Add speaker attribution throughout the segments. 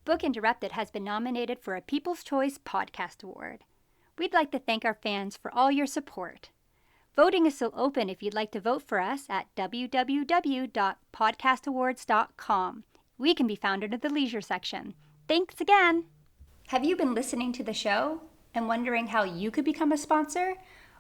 Speaker 1: Book Interrupted has been nominated for a People's Choice Podcast Award. We'd like to thank our fans for all your support. Voting is still open if you'd like to vote for us at www.podcastawards.com. We can be found under the leisure section. Thanks again! Have you been listening to the show and wondering how you could become a sponsor?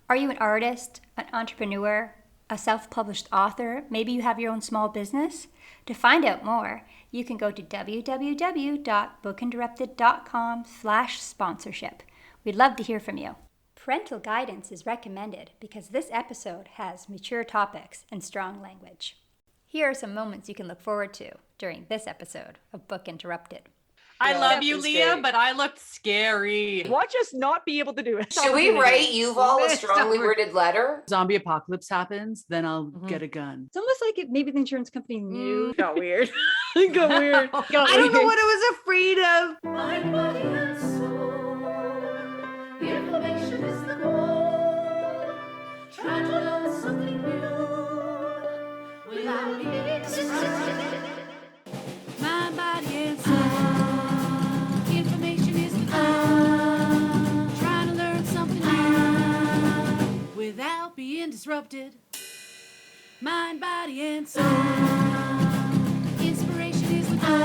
Speaker 1: Are you an artist, an entrepreneur, a self-published author? Maybe you have your own small business? To find out more, you can go to www.bookinterrupted.com/sponsorship. We'd love to hear from you. Parental guidance is recommended because this episode has mature topics and strong language. Here are some moments you can look forward to during this episode of Book Interrupted.
Speaker 2: I love you, Leah, but I looked scary.
Speaker 3: Watch us not be able to do it.
Speaker 4: Should we write Yuval a strongly worded letter?
Speaker 2: Zombie apocalypse happens, then I'll get a gun.
Speaker 1: It's almost like maybe the insurance company knew.
Speaker 3: Got weird. Got weird.
Speaker 2: I don't know what I was afraid of.
Speaker 5: Mind, body, and soul. Information is the goal. Try to learn something new without being distracted. Mind, body, and soul. Information is the goal. Trying to learn something new without being disrupted. Mind, body, and soul. Inspiration is the goal.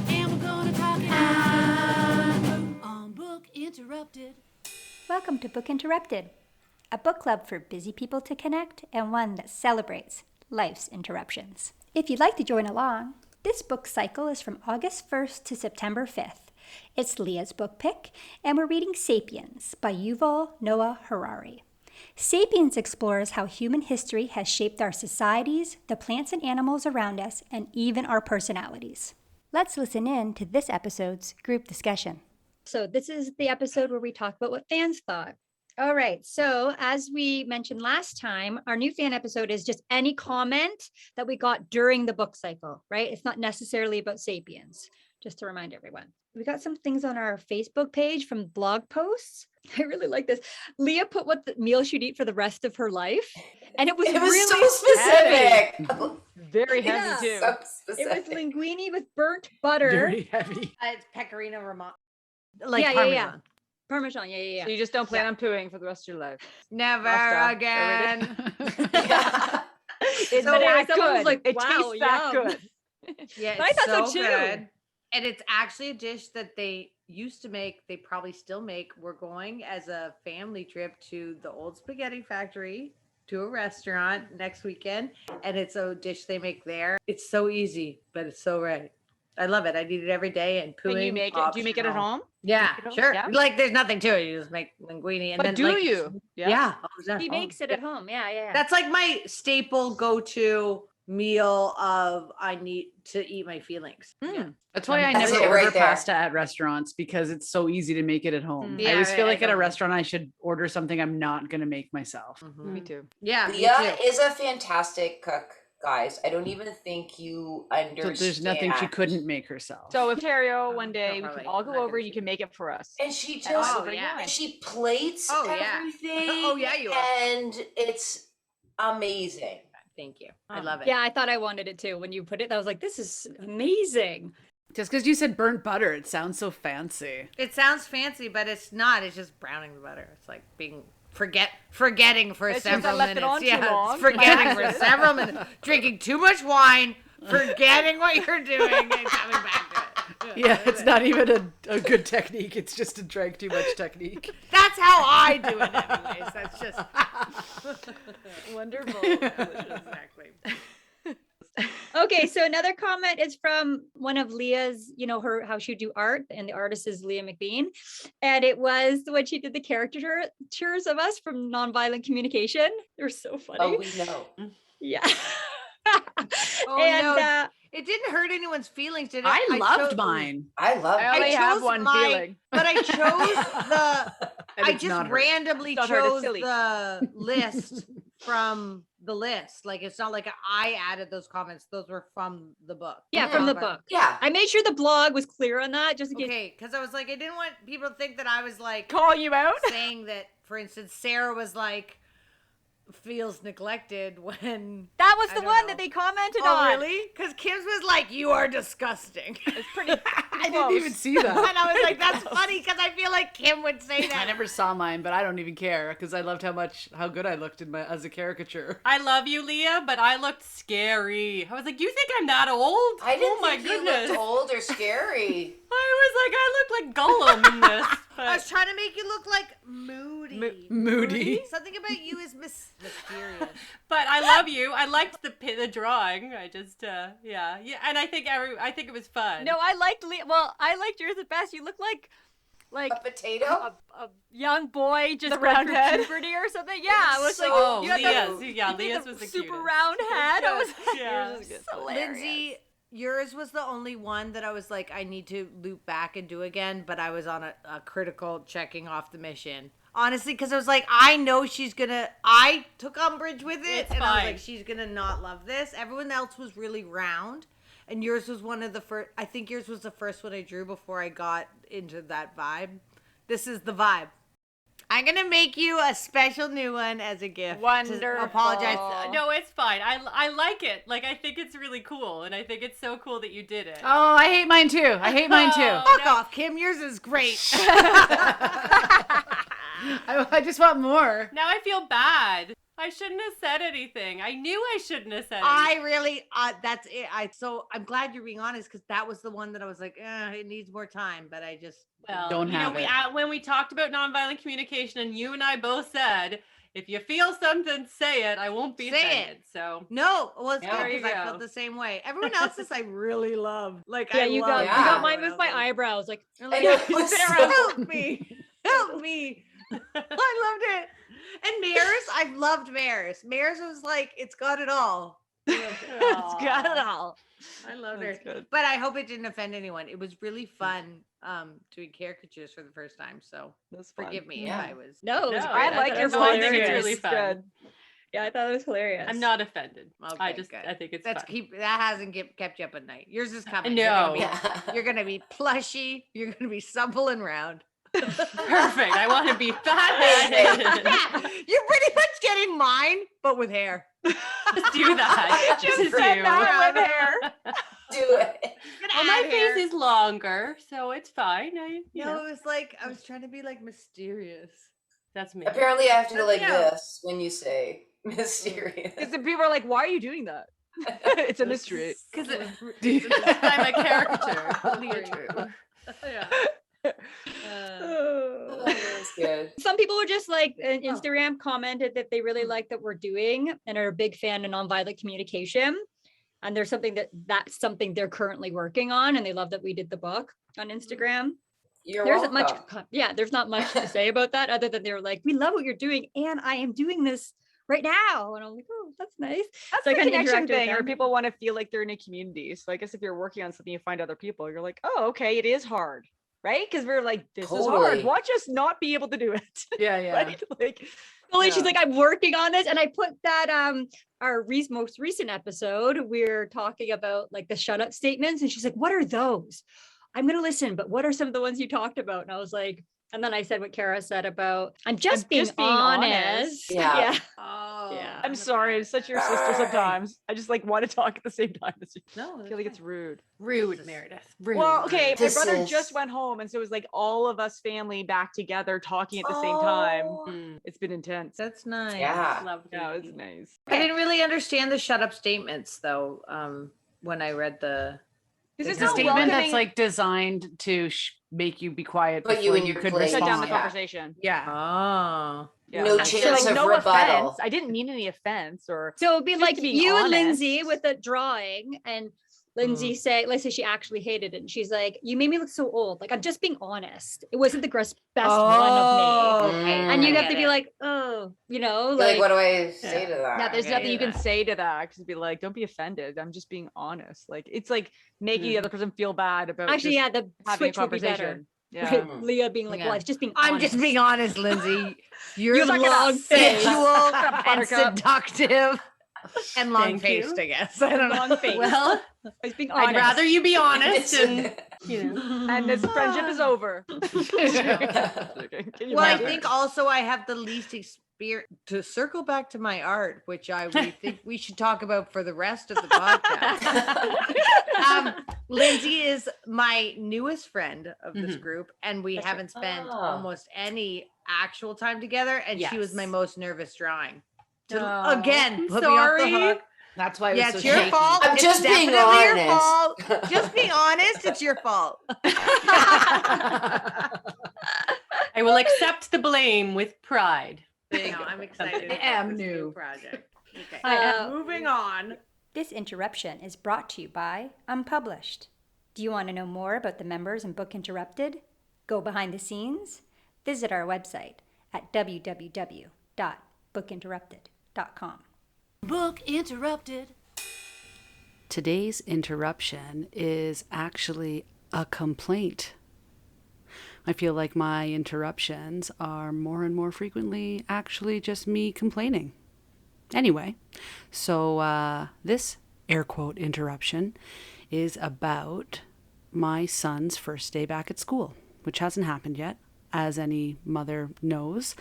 Speaker 5: And we're gonna talk it out on Book Interrupted.
Speaker 1: Welcome to Book Interrupted, a book club for busy people to connect and one that celebrates life's interruptions. If you'd like to join along, this book cycle is from August 1st to September 5th. It's Leah's book pick, and we're reading Sapiens by Yuval Noah Harari. Sapiens explores how human history has shaped our societies, the plants and animals around us, and even our personalities. Let's listen in to this episode's group discussion. So this is the episode where we talk about what fans thought. All right. So as we mentioned last time, our new fan episode is just any comment that we got during the book cycle, right? It's not necessarily about Sapiens, just to remind everyone. We got some things on our Facebook page from blog posts. I really like this. Leah put what the meal she'd eat for the rest of her life. And it was really
Speaker 4: so specific.
Speaker 3: Very heavy too.
Speaker 4: So
Speaker 1: It was linguine with burnt butter.
Speaker 2: Very heavy.
Speaker 6: It's pecorino Romano.
Speaker 1: Yeah. Parmesan, yeah.
Speaker 3: So you just don't plan on pooing for the rest of your life.
Speaker 6: Never
Speaker 3: Pasta.
Speaker 6: again.
Speaker 3: It's
Speaker 1: So
Speaker 3: that
Speaker 1: someone was
Speaker 3: good.
Speaker 1: like,
Speaker 3: It
Speaker 1: wow,
Speaker 3: tastes that
Speaker 1: yum.
Speaker 3: good.
Speaker 6: Yeah,
Speaker 1: But I
Speaker 6: it's
Speaker 1: thought so too.
Speaker 6: good. And it's actually a dish that they used to make. They probably still make. We're going as a family trip to the old spaghetti factory, to a restaurant next weekend. And it's a dish they make there. It's so easy, but it's so right. I love it. I eat it every day. And pooing.
Speaker 3: And you make it? Do you make it at home?
Speaker 6: Yeah,
Speaker 3: Make it at home?
Speaker 6: sure.
Speaker 3: Yeah.
Speaker 6: Like there's nothing to it. You just make linguine. And
Speaker 3: But
Speaker 6: then
Speaker 3: do
Speaker 6: like,
Speaker 3: you?
Speaker 6: Yeah.
Speaker 1: He makes it at home. Yeah.
Speaker 6: That's like my staple go-to meal of I need to eat my feelings. Yeah.
Speaker 2: That's why I
Speaker 4: That's
Speaker 2: never
Speaker 4: it right
Speaker 2: order
Speaker 4: there.
Speaker 2: pasta at restaurants because it's so easy to make it at home.
Speaker 6: Yeah,
Speaker 2: I always feel
Speaker 6: I
Speaker 2: like at a
Speaker 6: don't-
Speaker 2: restaurant I should order something I'm not going to make myself.
Speaker 3: Me too.
Speaker 6: Yeah, me
Speaker 4: Leah
Speaker 6: too.
Speaker 4: is a fantastic cook, guys. I don't even think you
Speaker 2: So
Speaker 4: understand.
Speaker 2: there's nothing she couldn't make herself.
Speaker 3: So if Ontario one day we
Speaker 6: probably
Speaker 3: can all go
Speaker 6: not
Speaker 3: over
Speaker 6: gonna
Speaker 3: and you can make it for us.
Speaker 4: And she just,
Speaker 6: Oh, yeah.
Speaker 4: and she plates
Speaker 6: Oh, yeah.
Speaker 4: everything.
Speaker 6: Oh, yeah, you are.
Speaker 4: And it's amazing.
Speaker 6: Thank you. I love it.
Speaker 1: Yeah, I thought I wanted it too. When you put it, I was like, this is amazing.
Speaker 2: Just because you said burnt butter, it sounds so fancy.
Speaker 6: It sounds fancy, but it's not. It's just browning the butter. It's like being forgetting for
Speaker 3: It's just I
Speaker 6: several
Speaker 3: left it
Speaker 6: minutes.
Speaker 3: on too
Speaker 6: Yeah,
Speaker 3: long.
Speaker 6: it's forgetting for several minutes. Drinking too much wine, forgetting what you're doing, and coming back to it.
Speaker 2: Yeah, it's not even a good technique. It's just a drink too much technique.
Speaker 6: That's how I do it, anyways. That's just
Speaker 3: Wonderful.
Speaker 6: exactly.
Speaker 1: Okay, so another comment is from one of Leah's, how she would do art, and the artist is Leah McBean. And it was when she did the caricatures of us from Nonviolent Communication. They're so funny.
Speaker 4: Oh, we know.
Speaker 1: Yeah.
Speaker 6: Oh,
Speaker 1: and
Speaker 6: no. It didn't hurt anyone's feelings, did it?
Speaker 2: I loved
Speaker 6: chose-
Speaker 2: mine.
Speaker 4: I love
Speaker 3: I only
Speaker 4: it.
Speaker 3: have one feeling.
Speaker 6: But I chose the.
Speaker 2: And
Speaker 6: I
Speaker 2: it's
Speaker 6: just
Speaker 2: not her.
Speaker 6: randomly
Speaker 3: Not her, it's
Speaker 6: chose
Speaker 3: silly.
Speaker 6: the list from the list. Like it's not like I added those comments; those were from the book.
Speaker 1: Yeah, from the book.
Speaker 4: Yeah.
Speaker 1: I made sure the blog was clear on that, just in case.
Speaker 6: Okay, because I was like, I didn't want people to think that I was like
Speaker 3: Calling you out?
Speaker 6: saying that. For instance, Sarah was like, feels neglected when
Speaker 7: That was
Speaker 6: I
Speaker 7: the
Speaker 6: don't
Speaker 7: one
Speaker 6: know.
Speaker 7: that they commented
Speaker 6: Oh,
Speaker 7: on.
Speaker 6: really? Because Kim's was like, "You are disgusting,"
Speaker 7: It's pretty
Speaker 2: I didn't even see that.
Speaker 6: and I was like, "That's funny," because I feel like Kim would say that.
Speaker 2: I never saw mine, but I don't even care because I loved how good I looked as a caricature.
Speaker 8: I love you, Leah, but I looked scary. I was like, you think I'm that old?
Speaker 4: I didn't
Speaker 8: oh my
Speaker 4: think
Speaker 8: goodness.
Speaker 4: you looked old or scary.
Speaker 8: I look like Gollum in this.
Speaker 6: I was
Speaker 8: But
Speaker 6: trying to make you look like moody.
Speaker 2: Moody.
Speaker 6: Something about you is mysterious.
Speaker 8: but I love you. I liked the drawing. I just yeah, and I think it was fun.
Speaker 7: No, I liked I liked yours the best. You look like
Speaker 4: A potato?
Speaker 7: a young boy just
Speaker 3: The
Speaker 7: going
Speaker 3: round
Speaker 7: through
Speaker 3: head?
Speaker 7: puberty or something. Yeah, it was like
Speaker 4: so
Speaker 7: you had
Speaker 8: Leah's,
Speaker 7: the,
Speaker 8: yeah,
Speaker 7: you made
Speaker 8: Leah's was the
Speaker 7: super
Speaker 8: cutest.
Speaker 7: round head. I was like,
Speaker 8: Yeah.
Speaker 7: yours is good. Hilarious.
Speaker 6: Lindsay, yours was the only one that I was like, I need to loop back and do again, but I was on a critical checking off the mission. Honestly, because I was like, I know she's gonna. I took umbrage with it,
Speaker 8: It's
Speaker 6: and I was
Speaker 8: fine.
Speaker 6: like, she's gonna not love this. Everyone else was really round, and yours was one of the first. I think yours was the first one I drew before I got into that vibe. This is the vibe. I'm gonna make you a special new one as a gift.
Speaker 7: Wonderful.
Speaker 6: Apologize.
Speaker 8: No, it's fine. I like it. Like, I think it's really cool, and I think it's so cool that you did it.
Speaker 2: Oh, I hate mine too. I hate mine too.
Speaker 6: Fuck off, Kim. Yours is great.
Speaker 2: I just want more.
Speaker 8: Now I feel bad. I shouldn't have said anything. I knew I shouldn't have said anything.
Speaker 6: I really, that's it. I'm glad you're being honest because that was the one that I was like, it needs more time, but I just
Speaker 8: Well,
Speaker 2: Don't
Speaker 8: you know,
Speaker 2: have it.
Speaker 8: when we talked about nonviolent communication, and you and I both said, if you feel something, say it. I won't be
Speaker 6: Say it.
Speaker 8: offended. So
Speaker 6: no. Well, it's
Speaker 4: Yeah,
Speaker 6: good
Speaker 8: there
Speaker 6: because
Speaker 8: you
Speaker 6: I
Speaker 8: go.
Speaker 6: felt the same way. Everyone else's I really love. Like
Speaker 7: Yeah,
Speaker 6: I
Speaker 7: you
Speaker 6: love
Speaker 7: got
Speaker 4: Yeah.
Speaker 7: mine with my eyebrows. Like
Speaker 6: You're like,
Speaker 4: I know, it was
Speaker 6: Sarah,
Speaker 4: so-
Speaker 6: help me, help me. I loved it. And Mares, I loved Mares. Mares was like, it's got it all.
Speaker 7: it's got it all.
Speaker 6: I loved
Speaker 3: That's
Speaker 6: her.
Speaker 3: good.
Speaker 6: But I hope it didn't offend anyone. It was really fun doing caricatures for the first time. So
Speaker 3: That's fun.
Speaker 6: forgive me
Speaker 4: Yeah.
Speaker 6: if I was.
Speaker 7: No, it was
Speaker 8: No,
Speaker 7: great.
Speaker 3: I
Speaker 8: I
Speaker 3: like
Speaker 8: thought
Speaker 3: your
Speaker 8: it was- I think it's
Speaker 3: hilarious.
Speaker 8: really fun.
Speaker 3: Good.
Speaker 7: Yeah, I thought it was hilarious.
Speaker 8: I'm not offended.
Speaker 6: Okay,
Speaker 8: I just,
Speaker 6: good.
Speaker 8: I think it's
Speaker 6: That's
Speaker 8: fun.
Speaker 6: that hasn't kept you up at night. Yours is coming.
Speaker 8: No.
Speaker 4: Yeah.
Speaker 6: You're gonna be plushy. You're gonna be supple and round.
Speaker 8: Perfect. I want to be fat.
Speaker 6: Yeah, you're pretty much getting mine, but with hair.
Speaker 8: Just do that.
Speaker 3: Just
Speaker 8: Just
Speaker 3: said
Speaker 8: do.
Speaker 3: that with hair.
Speaker 4: Do it.
Speaker 6: Gonna
Speaker 8: Well, my
Speaker 6: add hair.
Speaker 8: face is longer, so it's fine. You
Speaker 6: No,
Speaker 8: know,
Speaker 6: it was like I was trying to be like mysterious.
Speaker 8: that's me.
Speaker 4: Apparently, I have to go like
Speaker 6: Yeah.
Speaker 4: this when you say mysterious.
Speaker 3: Because then people are like, why are you doing that? It's a mystery.
Speaker 8: Because
Speaker 2: Do-
Speaker 8: I'm a caricature.
Speaker 6: Yeah.
Speaker 4: Oh, that was good.
Speaker 7: Some people were just like, Instagram commented that they really like that we're doing and are a big fan of nonviolent communication. And there's something that's something they're currently working on. And they love that we did the book on Instagram.
Speaker 4: You're
Speaker 7: There's not
Speaker 4: welcome.
Speaker 7: much, there's not much to say about that other than they were like, we love what you're doing. And I am doing this right now. And I'm like, oh, that's nice.
Speaker 3: That's
Speaker 7: So I
Speaker 3: the
Speaker 7: kinda
Speaker 3: connection
Speaker 7: interacted with
Speaker 3: thing, where
Speaker 7: them.
Speaker 3: people want to feel like they're in a community. So I guess if you're working on something, you find other people, you're like, oh, okay, it is hard, right? Because we're like, this is
Speaker 4: Totally.
Speaker 3: hard. Watch us not be able to do it.
Speaker 2: Yeah, yeah.
Speaker 3: Right? Like,
Speaker 7: Totally, she's
Speaker 3: yeah.
Speaker 7: like, I'm working on this. And I put that, our most recent episode, we're talking about like the shut up statements. And she's like, what are those? I'm going to listen, but what are some of the ones you talked about? And I was like, and then I said what Kara said about, I'm just being honest.
Speaker 4: Yeah.
Speaker 6: Oh.
Speaker 7: Yeah.
Speaker 3: I'm sorry, I'm such your sister sometimes. I just like want to talk at the same time as you.
Speaker 6: No,
Speaker 3: I feel like it's rude.
Speaker 8: Rude, Meredith. Rude.
Speaker 3: Well, okay, my
Speaker 4: This
Speaker 3: brother
Speaker 4: is-
Speaker 3: just went home, and so it was like all of us family back together talking at the same time.
Speaker 6: Oh,
Speaker 8: Mm,
Speaker 3: It's been intense.
Speaker 6: That's nice.
Speaker 4: Yeah.
Speaker 8: lovely.
Speaker 3: Yeah, it was nice.
Speaker 6: I didn't really understand the shut up statements though. When I read the.
Speaker 3: Because
Speaker 2: It's
Speaker 3: it's
Speaker 2: a
Speaker 3: not
Speaker 2: statement that's
Speaker 3: welcoming-
Speaker 2: like designed to make you be quiet
Speaker 4: Put you
Speaker 2: before
Speaker 4: in
Speaker 2: you
Speaker 4: your
Speaker 2: could
Speaker 4: place.
Speaker 3: shut down the
Speaker 2: respond.
Speaker 4: Yeah.
Speaker 3: conversation.
Speaker 2: Yeah.
Speaker 6: Oh.
Speaker 3: Yeah.
Speaker 4: No
Speaker 3: So,
Speaker 4: chance of
Speaker 3: no
Speaker 4: rebuttal.
Speaker 3: offense. I didn't mean any offense or
Speaker 7: So it'd be
Speaker 3: Just
Speaker 7: like
Speaker 3: being
Speaker 7: you and
Speaker 3: honest.
Speaker 7: Lindsay with the drawing and Lindsay say, let's say she actually hated it. And she's like, you made me look so old. Like, I'm just being honest. It wasn't the best one of me.
Speaker 6: Okay.
Speaker 7: And you
Speaker 4: Mm.
Speaker 7: have to be like, oh, you know,
Speaker 4: Like,
Speaker 7: like,
Speaker 4: what do I say to that?
Speaker 3: yeah, there's
Speaker 6: Okay.
Speaker 3: nothing you can say to that. Just be like, don't be offended. I'm just being honest. Like it's like making the other person feel bad about
Speaker 7: actually,
Speaker 3: just
Speaker 7: yeah, the
Speaker 3: having a
Speaker 7: switch would be better.
Speaker 3: conversation. Yeah.
Speaker 4: Mm.
Speaker 7: Leah being like,
Speaker 3: Yeah.
Speaker 7: well, it's just being
Speaker 6: I'm
Speaker 7: honest.
Speaker 6: just being honest, Lindsay. You're
Speaker 7: You suck it up.
Speaker 6: long sensual and
Speaker 3: Buttercup.
Speaker 6: seductive and long
Speaker 8: Thank you.
Speaker 6: faced, I guess. I don't know.
Speaker 7: Long face.
Speaker 8: Well,
Speaker 7: I was being
Speaker 8: I'd
Speaker 7: honest.
Speaker 8: rather you be honest and, you know.
Speaker 3: And this friendship is over. Can you
Speaker 6: Well, I
Speaker 3: imagine?
Speaker 6: think also I have the least spirit. To circle back to my art, which we think we should talk about for the rest of the podcast. Lindsay is my newest friend of this group, and we haven't spent almost any actual time together. And she was my most nervous drawing. Again, put me off the hook.
Speaker 2: That's why it was so
Speaker 6: it's your
Speaker 2: shaky.
Speaker 6: fault.
Speaker 4: I'm
Speaker 6: It's
Speaker 4: just being
Speaker 6: definitely your
Speaker 4: honest.
Speaker 6: fault. Just be honest. It's your fault.
Speaker 8: I will accept the blame with pride.
Speaker 6: No, I'm excited.
Speaker 2: I am
Speaker 6: about this
Speaker 2: new.
Speaker 6: project. Okay.
Speaker 7: I
Speaker 6: Moving on.
Speaker 1: This interruption is brought to you by Unpublished. Do you want to know more about the members in Book Interrupted? Go behind the scenes? Visit our website at www.bookinterrupted.com.
Speaker 5: Book interrupted.
Speaker 2: Today's interruption is actually a complaint. I feel like my interruptions are more and more frequently actually just me complaining. Anyway, so this air quote interruption is about my son's first day back at school, which hasn't happened yet. As any mother knows,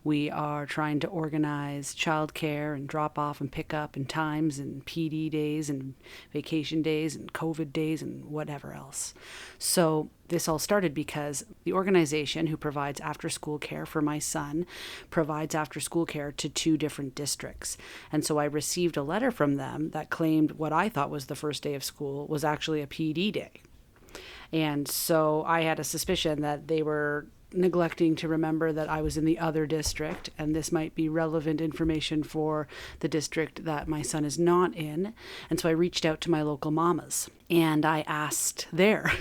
Speaker 2: we are trying to organize childcare and drop off and pick up and times and PD days and vacation days and COVID days and whatever else. So this all started because the organization who provides after-school care for my son provides after-school care to 2 different districts. And so I received a letter from them that claimed what I thought was the first day of school was actually a PD day. And so I had a suspicion that they were neglecting to remember that I was in the other district, and this might be relevant information for the district that my son is not in. And so I reached out to my local mamas and I asked there.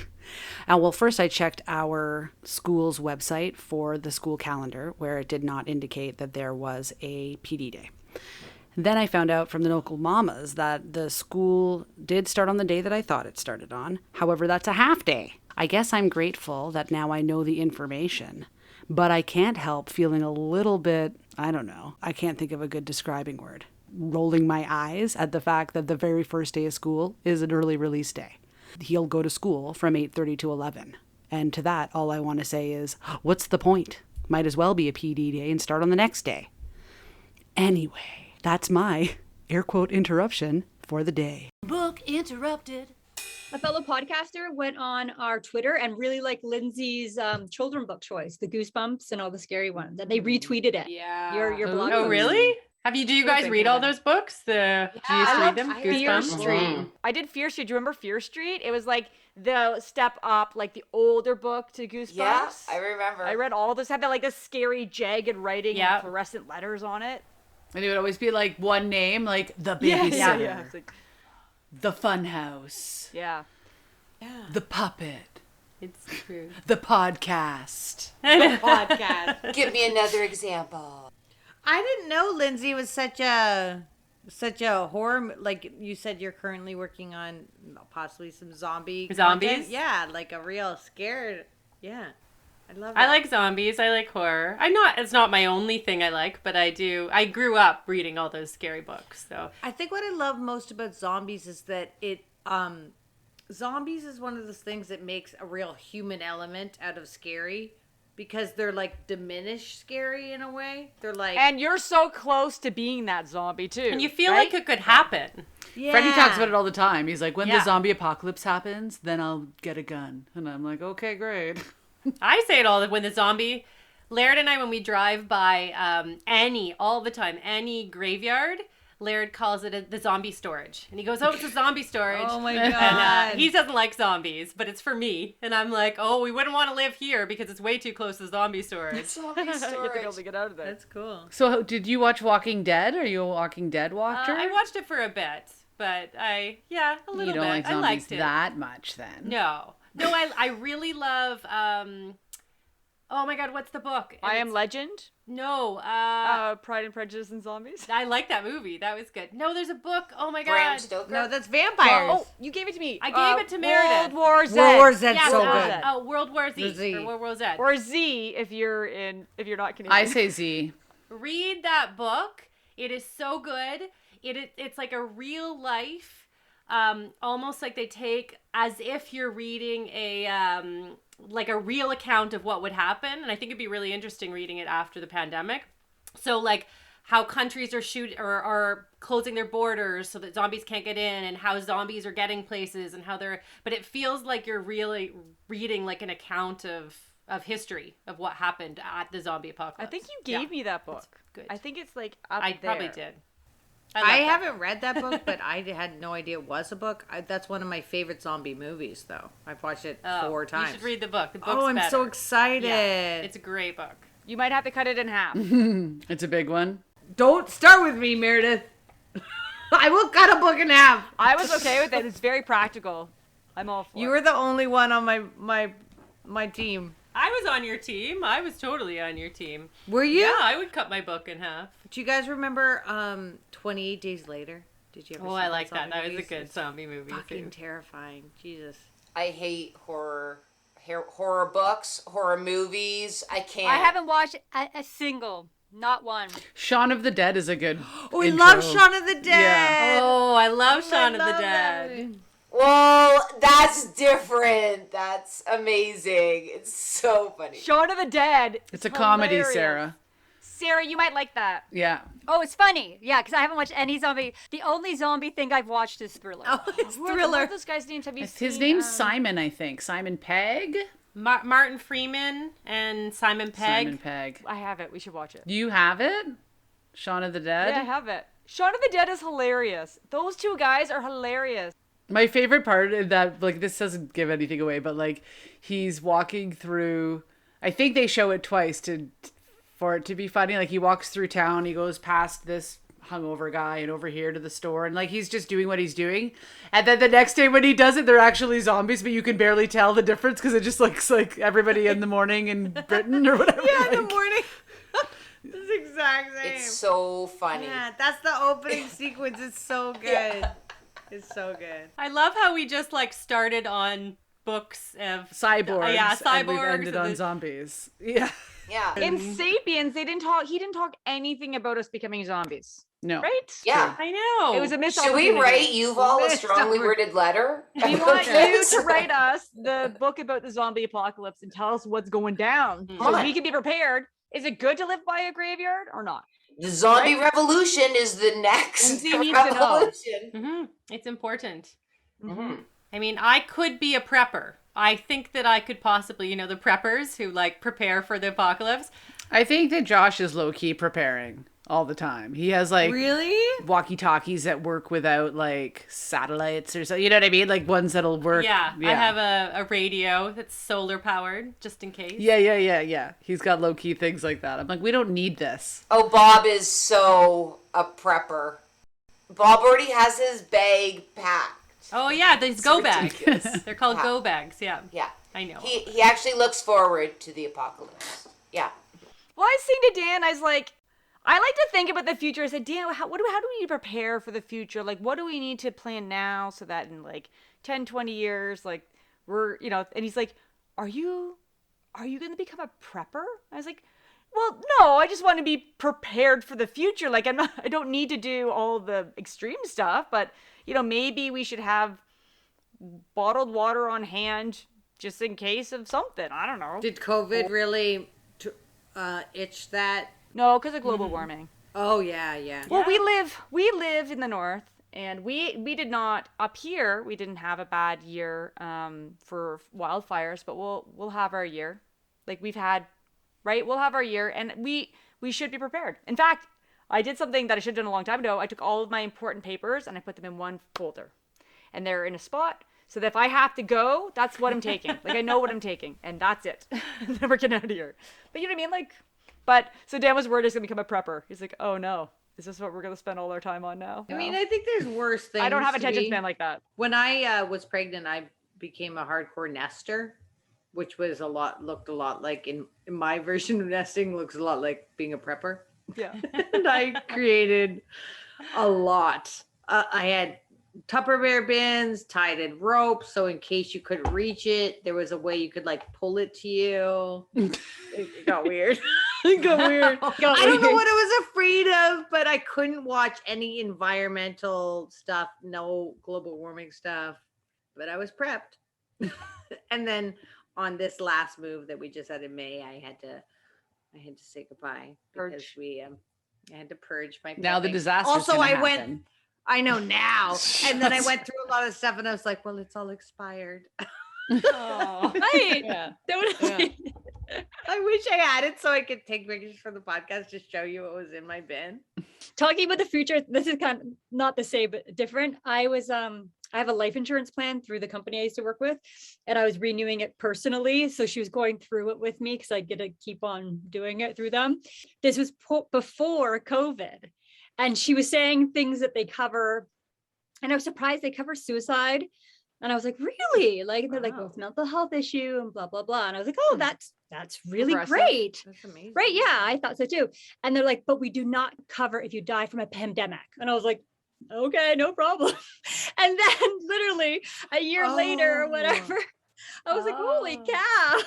Speaker 2: Well, first I checked our school's website for the school calendar, where it did not indicate that there was a PD day. Then I found out from the local mamas that the school did start on the day that I thought it started on. However, that's a half day. I guess I'm grateful that now I know the information, but I can't help feeling a little bit, I don't know, I can't think of a good describing word, rolling my eyes at the fact that the very first day of school is an early release day. He'll go to school from 8:30 to 11. And to that, all I want to say is, what's the point? Might as well be a PD day and start on the next day. Anyway, that's my air quote interruption for the day.
Speaker 5: Book interrupted.
Speaker 7: A fellow podcaster went on our Twitter and really liked Lindsay's children book choice, the Goosebumps and all the scary ones, and they retweeted it.
Speaker 3: Yeah.
Speaker 7: Your blog.
Speaker 8: Oh,
Speaker 7: post.
Speaker 8: really? Do you guys read all those books? Do you just read them?
Speaker 3: Fear
Speaker 8: Goosebumps?
Speaker 3: Street. I did Fear Street. Do you remember Fear Street? It was like the step up, like the older book to Goosebumps.
Speaker 4: Yeah, I remember.
Speaker 3: I read all those. Had that like this scary jagged writing
Speaker 8: Yeah.
Speaker 3: and fluorescent letters on it.
Speaker 2: And it would always be like one name, like the babysitter,
Speaker 3: Yeah. It's like,
Speaker 2: the fun house,
Speaker 3: yeah.
Speaker 2: the puppet,
Speaker 8: It's true.
Speaker 2: the podcast.
Speaker 6: Podcast.
Speaker 4: Give me another example.
Speaker 6: I didn't know Lindsay was such a horror. Like you said, you're currently working on possibly some
Speaker 8: Zombies?
Speaker 6: content. Yeah, like a real scared. Yeah, I love.
Speaker 8: I
Speaker 6: that.
Speaker 8: like zombies. I like horror. It's not my only thing I like, but I do. I grew up reading all those scary books. So
Speaker 6: I think what I love most about zombies is that zombies is one of those things that makes a real human element out of scary, because they're like diminished scary in a way. They're like,
Speaker 3: And you're so close to being that zombie too.
Speaker 8: and you feel
Speaker 3: right?
Speaker 8: like it could happen.
Speaker 6: yeah.
Speaker 2: Freddie talks about it all the time. He's like, when
Speaker 8: Yeah.
Speaker 2: the zombie apocalypse happens, then I'll get a gun. And I'm like, okay, great.
Speaker 8: I say it all when the zombie. Laird and I, when we drive by all the time, any graveyard, Laird calls it the zombie storage. And he goes, oh, it's a zombie storage.
Speaker 6: Oh my
Speaker 8: And
Speaker 6: god.
Speaker 8: he doesn't like zombies, but it's for me. And I'm like, oh, we wouldn't want to live here because it's way too close to zombie storage.
Speaker 4: Zombie
Speaker 3: You have to be able
Speaker 4: storage.
Speaker 3: to get out of there.
Speaker 6: That's cool.
Speaker 2: So did you watch Walking Dead? Are you a Walking Dead watcher?
Speaker 8: I watched it for a bit, but a little
Speaker 2: you don't
Speaker 8: bit.
Speaker 2: like
Speaker 8: I
Speaker 2: zombies
Speaker 8: liked it.
Speaker 2: that much then.
Speaker 8: No, I really love. Oh my God, what's the book?
Speaker 3: I Am
Speaker 8: It's-
Speaker 3: Legend.
Speaker 8: No,
Speaker 3: Pride and Prejudice and Zombies.
Speaker 8: I like that movie. That was good. No, there's a book. Oh my
Speaker 4: Bram
Speaker 8: God.
Speaker 4: Stoker.
Speaker 6: No, that's vampires.
Speaker 3: Oh, you gave it to me.
Speaker 8: I gave it to Meredith.
Speaker 3: World War Z.
Speaker 6: World War Z,
Speaker 8: Yeah,
Speaker 6: so
Speaker 3: World War
Speaker 6: good.
Speaker 3: Z.
Speaker 8: Oh, World War Z.
Speaker 6: The Z.
Speaker 8: Or World War Z.
Speaker 3: Or Z if you're not Canadian.
Speaker 2: I say Z.
Speaker 8: Read that book. It is so good. It's like a real life, almost like they take as if you're reading a like a real account of what would happen. And I think it'd be really interesting reading it after the pandemic. So like how countries are are closing their borders so that zombies can't get in, and how zombies are getting places, and how they're. But it feels like you're really reading like an account of history of what happened at the zombie apocalypse.
Speaker 3: I think you gave me that book.
Speaker 8: Good.
Speaker 3: I think it's like up
Speaker 8: I
Speaker 3: there.
Speaker 8: probably did.
Speaker 6: I
Speaker 8: love that.
Speaker 6: haven't read that book, but I had no idea it was a book. That's one of my favorite zombie movies, though. I've watched it 4 times.
Speaker 8: You should read the book. The book's
Speaker 6: I'm
Speaker 8: better.
Speaker 6: so excited.
Speaker 8: Yeah, it's a great book.
Speaker 3: You might have to cut it in half.
Speaker 2: It's a big one.
Speaker 6: Don't start with me, Meredith. I will cut a book in half.
Speaker 3: I was okay with it. It's very practical. I'm all for
Speaker 6: You
Speaker 3: it.
Speaker 6: were the only one on my team.
Speaker 8: I was on your team. I was totally on your team.
Speaker 6: Were you?
Speaker 8: Yeah, I would cut my book in half.
Speaker 6: Do you guys remember 28 Days Later? Did you ever
Speaker 8: Oh,
Speaker 6: see
Speaker 8: I like that.
Speaker 6: zombie
Speaker 8: That was
Speaker 6: movie?
Speaker 8: a good zombie movie
Speaker 6: Fucking
Speaker 8: too.
Speaker 6: terrifying. Jesus.
Speaker 4: I hate horror books, horror movies. I can't.
Speaker 7: I haven't watched a single, not one.
Speaker 2: Shaun of the Dead is a good.
Speaker 6: Oh, we
Speaker 2: intro.
Speaker 6: love Shaun of the Dead.
Speaker 2: Yeah.
Speaker 8: Oh, I love Shaun of
Speaker 6: I
Speaker 8: the
Speaker 6: love that
Speaker 8: Dead.
Speaker 6: movie.
Speaker 4: Well, that's different. That's amazing. It's so funny.
Speaker 3: Shaun of the Dead.
Speaker 2: It's a comedy,
Speaker 3: hilarious.
Speaker 2: Sarah.
Speaker 3: Sarah, you might like that.
Speaker 2: Yeah.
Speaker 7: Oh, it's funny. Yeah, because I haven't watched any zombie. The only zombie thing I've watched is Thriller.
Speaker 6: Oh, it's
Speaker 3: What
Speaker 6: Thriller.
Speaker 3: are those guys' names? Have you seen?
Speaker 2: His name's Simon, I think. Simon Pegg.
Speaker 8: Martin Freeman and Simon Pegg.
Speaker 2: Simon Pegg.
Speaker 3: I have it. We should watch it.
Speaker 2: You have it? Shaun of the Dead?
Speaker 3: Yeah, I have it. Shaun of the Dead is hilarious. Those two guys are hilarious.
Speaker 2: My favorite part of that, like, this doesn't give anything away, but like, he's walking through. I think they show it twice for it to be funny. Like, he walks through town, he goes past this hungover guy and over here to the store, and like, he's just doing what he's doing. And then the next day when he does it, they're actually zombies, but you can barely tell the difference because it just looks like everybody in the morning in Britain or whatever.
Speaker 6: Yeah, in the
Speaker 2: like.
Speaker 6: morning. It's the exact same.
Speaker 4: It's so funny.
Speaker 6: Yeah, that's the opening sequence. It's so good. It's so good.
Speaker 8: I love how we just like started on books of
Speaker 2: Cyborgs.
Speaker 8: Yeah,
Speaker 2: And we've
Speaker 8: cyborgs.
Speaker 2: ended
Speaker 8: and
Speaker 2: on
Speaker 8: the-
Speaker 2: zombies. Yeah.
Speaker 4: Yeah.
Speaker 3: In Sapiens, he didn't talk anything about us becoming zombies.
Speaker 2: No.
Speaker 3: Right?
Speaker 4: Yeah.
Speaker 8: I know.
Speaker 3: It was a missed
Speaker 4: Should we
Speaker 3: opportunity.
Speaker 4: wrate Yuval a
Speaker 6: Missed
Speaker 4: strongly
Speaker 6: opportunity.
Speaker 4: worded letter?
Speaker 3: We want you to write us the book about the zombie apocalypse and tell us what's going down so
Speaker 4: Come on.
Speaker 3: we can be prepared. Is it good to live by a graveyard or not?
Speaker 4: The zombie revolution is the next
Speaker 3: Lindsay needs to know.
Speaker 4: revolution.
Speaker 8: Mm-hmm. It's important.
Speaker 4: Mhm.
Speaker 8: I mean, I could be a prepper. I think that I could possibly, the preppers who like prepare for the apocalypse.
Speaker 2: I think that Josh is low key preparing all the time. He has like
Speaker 6: Really?
Speaker 2: walkie talkies that work without like satellites or so. You know what I mean? Like ones that'll work.
Speaker 8: Yeah, I have a radio that's solar powered just in case.
Speaker 2: Yeah. He's got low key things like that. I'm like, we don't need this.
Speaker 4: Oh, Bob is so a prepper. Bob already has his bag packed.
Speaker 8: Oh yeah, these go bags.
Speaker 4: ridiculous.
Speaker 8: They're called
Speaker 4: Yeah.
Speaker 8: go bags. Yeah.
Speaker 4: Yeah.
Speaker 8: I know.
Speaker 4: He actually looks forward to the apocalypse. Yeah.
Speaker 3: Well, I was saying to Dan, I was like, I like to think about the future. I said, Dan, how do we need to prepare for the future? Like, what do we need to plan now so that in like 10, 20 years, like we're, and he's like, are you going to become a prepper? I was like, well, no, I just want to be prepared for the future. Like I don't need to do all the extreme stuff, but maybe we should have bottled water on hand just in case of something. I don't know.
Speaker 6: Did COVID really itch that?
Speaker 3: No, because of global warming.
Speaker 6: Oh, yeah.
Speaker 3: Well, we live in the north, and we did not up here. We didn't have a bad year for wildfires, but we'll have our year, like we've had, right? We'll have our year, and we should be prepared. In fact, I did something that I should have done a long time ago. I took all of my important papers and I put them in one folder, and they're in a spot so that if I have to go, that's what I'm taking. Like I know what I'm taking, and that's it. Never get out of here. But you know what I mean, like. But so Dan was worried he's gonna become a prepper. He's like, oh no, is this what we're gonna spend all our time on now?
Speaker 6: I mean, I think there's worse things.
Speaker 3: I don't have
Speaker 6: to
Speaker 3: attention
Speaker 6: be.
Speaker 3: span like that.
Speaker 6: When I was pregnant, I became a hardcore nester, which was looked a lot like in my version of nesting looks a lot like being a prepper.
Speaker 3: Yeah.
Speaker 6: And I created a lot. I had Tupperware bins tied in rope, so in case you couldn't reach it, there was a way you could like pull it to you. It got weird. It got weird. I don't know what I was afraid of, but I couldn't watch any environmental stuff, no global warming stuff. But I was prepped. And then on this last move that we just had in May, I had to I had to say goodbye
Speaker 3: Purge.
Speaker 6: because I had to purge my.
Speaker 2: Now the
Speaker 6: family.
Speaker 2: disaster's
Speaker 6: Also,
Speaker 2: gonna
Speaker 6: I went.
Speaker 2: happen.
Speaker 6: I know now, and then I went through a lot of stuff, and I was like, "Well, it's all expired."
Speaker 3: Oh.
Speaker 7: Right.
Speaker 6: Yeah.
Speaker 7: Totally.
Speaker 6: I wish I had it so I could take pictures for the podcast to show you what was in my bin.
Speaker 7: Talking about the future, this is kind of not the same but different. I have a life insurance plan through the company I used to work with, and I was renewing it personally. So she was going through it with me because I get to keep on doing it through them. This was before COVID, and she was saying things that they cover, and I was surprised they cover suicide. And I was like, really? Like, they're like, well, it's a mental health issue and blah, blah, blah. And I was like, oh, that's really
Speaker 3: Progressive.
Speaker 7: great.
Speaker 6: That's amazing.
Speaker 7: Right. Yeah, I thought so too. And they're like, but we do not cover if you die from a pandemic. And I was like, okay, no problem. And then literally a year later or whatever, I was like, holy cow.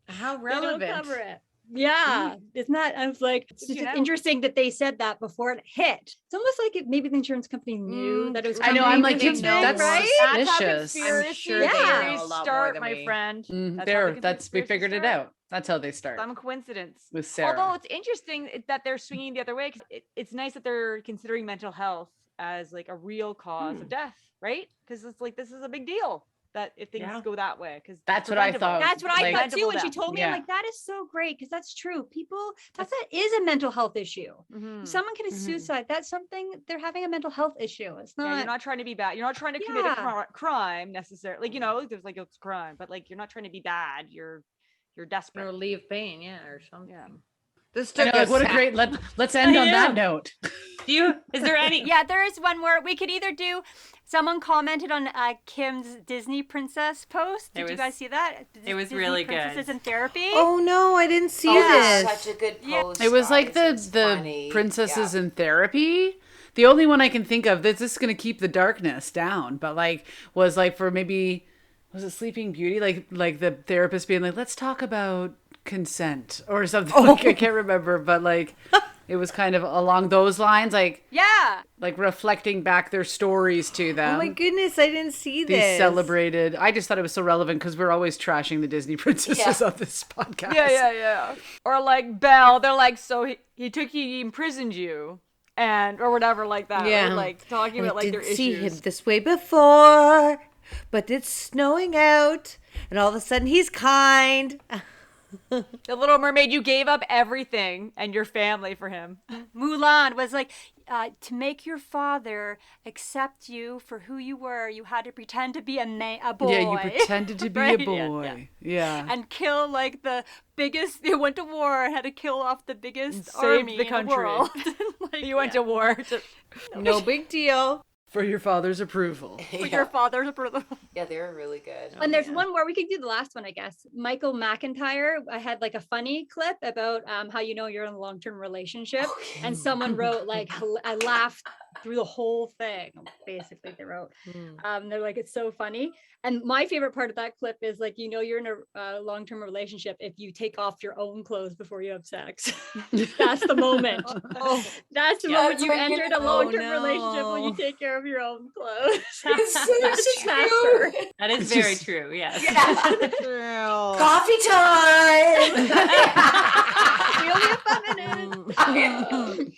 Speaker 6: How
Speaker 7: They don't
Speaker 6: relevant.
Speaker 7: cover it. Yeah, isn't that? I was like, it's just interesting that they said that before it hit. It's almost like maybe the insurance company knew that it was.
Speaker 2: I know. I'm like,
Speaker 7: coming or
Speaker 2: it's
Speaker 7: something,
Speaker 2: that's
Speaker 7: right?
Speaker 3: That's how
Speaker 2: suspicious.
Speaker 3: conspiracy
Speaker 6: sure
Speaker 7: they
Speaker 3: theories
Speaker 6: know a lot more
Speaker 3: start,
Speaker 6: than
Speaker 3: my
Speaker 6: we-
Speaker 3: friend. That's how
Speaker 2: There,
Speaker 3: the
Speaker 2: that's we
Speaker 3: conspiracies
Speaker 2: figured it
Speaker 3: start.
Speaker 2: out. That's how they start
Speaker 3: Some coincidence.
Speaker 2: with Sarah.
Speaker 3: Although it's interesting that they're swinging the other way, because it's nice that they're considering mental health as like a real cause of death, right? Because it's like, this is a big deal that if things go that way, because
Speaker 2: That's what I thought.
Speaker 7: That's what I
Speaker 2: Like-
Speaker 7: thought too. When she
Speaker 3: Preventable
Speaker 7: told me,
Speaker 2: Yeah.
Speaker 7: I'm like, that is so great because that's true. People, that is a mental health issue.
Speaker 3: Mhm.
Speaker 7: If someone commits
Speaker 2: Mhm.
Speaker 7: suicide, that's something they're having a mental health issue. It's
Speaker 3: Yeah,
Speaker 7: not.
Speaker 3: you're not trying to be bad. You're not trying to commit a
Speaker 7: Yeah.
Speaker 3: crime necessarily. Like, you know, there's like it's crime, but like you're not trying to be bad. You're desperate.
Speaker 6: Or leave pain, yeah, or something.
Speaker 3: Yeah.
Speaker 6: This
Speaker 2: I
Speaker 6: took
Speaker 2: know, like,
Speaker 6: us
Speaker 2: what a
Speaker 6: back-
Speaker 2: great. Let's end on that note.
Speaker 8: Is there any?
Speaker 1: Yeah, there is one more. We could either do. Someone commented on Kim's Disney princess post. Did you
Speaker 8: was-
Speaker 1: guys see that?
Speaker 8: it was
Speaker 1: Disney
Speaker 8: really good.
Speaker 1: Princesses in therapy.
Speaker 6: Oh no, I didn't see
Speaker 4: That's
Speaker 6: this.
Speaker 4: such a good
Speaker 1: Yeah.
Speaker 4: post.
Speaker 2: It was like
Speaker 4: guys.
Speaker 2: the
Speaker 4: It's funny.
Speaker 2: princesses
Speaker 4: Yeah.
Speaker 2: in therapy. The only one I can think of that's just going to keep the darkness down, but like was like for maybe was it Sleeping Beauty? Like the therapist being like, let's talk about consent or something. Like, I can't remember, but like it was kind of along those lines, like
Speaker 1: Yeah.
Speaker 2: reflecting back their stories to them.
Speaker 6: Oh my goodness, I didn't see
Speaker 2: These
Speaker 6: this.
Speaker 2: celebrated. I just thought it was so relevant because we're always trashing the Disney princesses
Speaker 4: Yeah.
Speaker 2: on this podcast.
Speaker 3: Yeah. Or like Belle, they're like, so he imprisoned you, and or whatever like that.
Speaker 6: Yeah.
Speaker 3: Or like talking about like their issues.
Speaker 6: see him this way before, but it's snowing out, and all of a sudden he's kind.
Speaker 3: The Little Mermaid, you gave up everything and your family for him.
Speaker 1: Mulan was like, to make your father accept you for who you were, you had to pretend to be a boy.
Speaker 2: Yeah, you pretended to be
Speaker 1: Right?
Speaker 2: a boy. Yeah.
Speaker 1: And kill like the biggest. They went to war and had to kill off the biggest
Speaker 3: Saved
Speaker 1: army
Speaker 3: the
Speaker 1: in
Speaker 3: country.
Speaker 1: the world. Like,
Speaker 3: You went to war.
Speaker 6: No big deal.
Speaker 2: For your father's approval.
Speaker 1: for your father's approval.
Speaker 4: Yeah, they were really good.
Speaker 1: And there's one more. We could do the last one, I guess. Michael McIntyre. I had like a funny clip about how you know you're in a long-term relationship, and someone wrote like, I laughed through the whole thing. Basically, they wrote. They're like, it's so funny. And my favorite part of that clip is like, you know, you're in a long-term relationship if you take off your own clothes before you have sex. That's the moment. That's the moment
Speaker 4: that's
Speaker 1: you
Speaker 4: like
Speaker 1: entered
Speaker 4: an-
Speaker 1: a long-term
Speaker 6: no.
Speaker 1: relationship when you take care of your own clothes.
Speaker 4: It's so
Speaker 1: It's
Speaker 4: true.
Speaker 1: faster.
Speaker 8: That is very true. Yes.
Speaker 4: Yeah. Coffee time.
Speaker 1: We only have 5 minutes.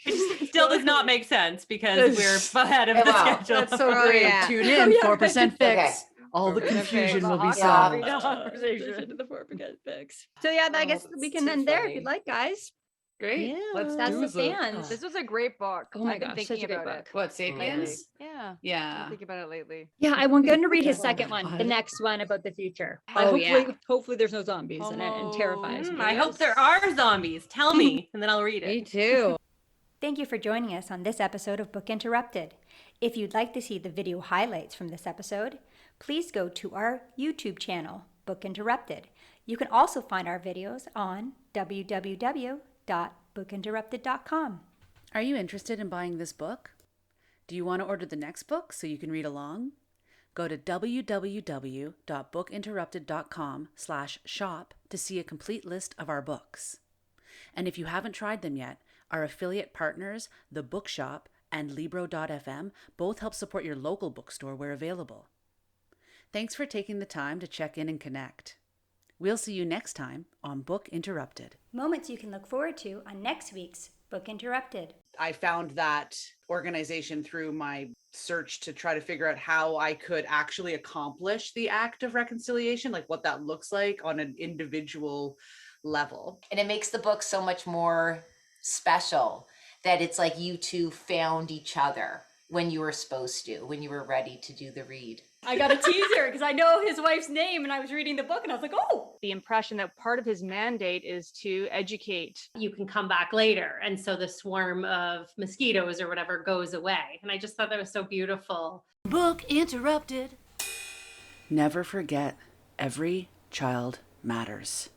Speaker 8: It still does not make sense because we're ahead of the
Speaker 4: Wow.
Speaker 8: schedule.
Speaker 6: That's so great.
Speaker 2: Yeah. Tune in, 4% fix.
Speaker 4: Okay.
Speaker 2: All the confusion will be
Speaker 3: hot
Speaker 2: solved.
Speaker 3: coffee.
Speaker 1: Conversation to the 4% fix. So yeah, I guess we
Speaker 4: that's
Speaker 1: can
Speaker 4: too
Speaker 1: end there if
Speaker 4: funny.
Speaker 1: you'd like, guys.
Speaker 2: Great.
Speaker 6: Yeah.
Speaker 2: Let's
Speaker 1: That's
Speaker 2: do
Speaker 1: the
Speaker 2: the
Speaker 1: stands.
Speaker 3: This was a great book.
Speaker 1: Oh my
Speaker 3: I've been
Speaker 1: gosh,
Speaker 3: thinking
Speaker 1: such a great
Speaker 3: about
Speaker 1: book.
Speaker 2: What, Sapiens?
Speaker 3: it. Yeah.
Speaker 2: Yeah.
Speaker 3: Thinking about it lately.
Speaker 1: Yeah, I'm going to read his second one, the
Speaker 2: God.
Speaker 1: next one about the future.
Speaker 6: Oh,
Speaker 1: Hopefully there's no zombies in it and terrifies me.
Speaker 8: I hope there are zombies. Tell me, and then I'll read
Speaker 6: Me
Speaker 8: it.
Speaker 6: too.
Speaker 1: Thank you for joining us on this episode of Book Interrupted. If you'd like to see the video highlights from this episode, please go to our YouTube channel, Book Interrupted. You can also find our videos on www.bookinterrupted.com.
Speaker 2: Are you interested in buying this book? Do you want to order the next book so you can read along? Go to www.bookinterrupted.com/shop to see a complete list of our books. And if you haven't tried them yet, our affiliate partners, The Bookshop and Libro.fm, both help support your local bookstore where available. Thanks for taking the time to check in and connect. We'll see you next time on Book Interrupted.
Speaker 1: Moments you can look forward to on next week's Book Interrupted.
Speaker 9: I found that organization through my search to try to figure out how I could actually accomplish the act of reconciliation, like what that looks like on an individual level.
Speaker 4: And it makes the book so much more special that it's like you two found each other when you were supposed to, when you were ready to do the read.
Speaker 7: I got a teaser because I know his wife's name and I was reading the book and I was like, oh,
Speaker 3: The impression that part of his mandate is to educate.
Speaker 8: You can come back later. And so the swarm of mosquitoes or whatever goes away. And I just thought that was so beautiful.
Speaker 5: Book Interrupted.
Speaker 2: Never forget, every child matters.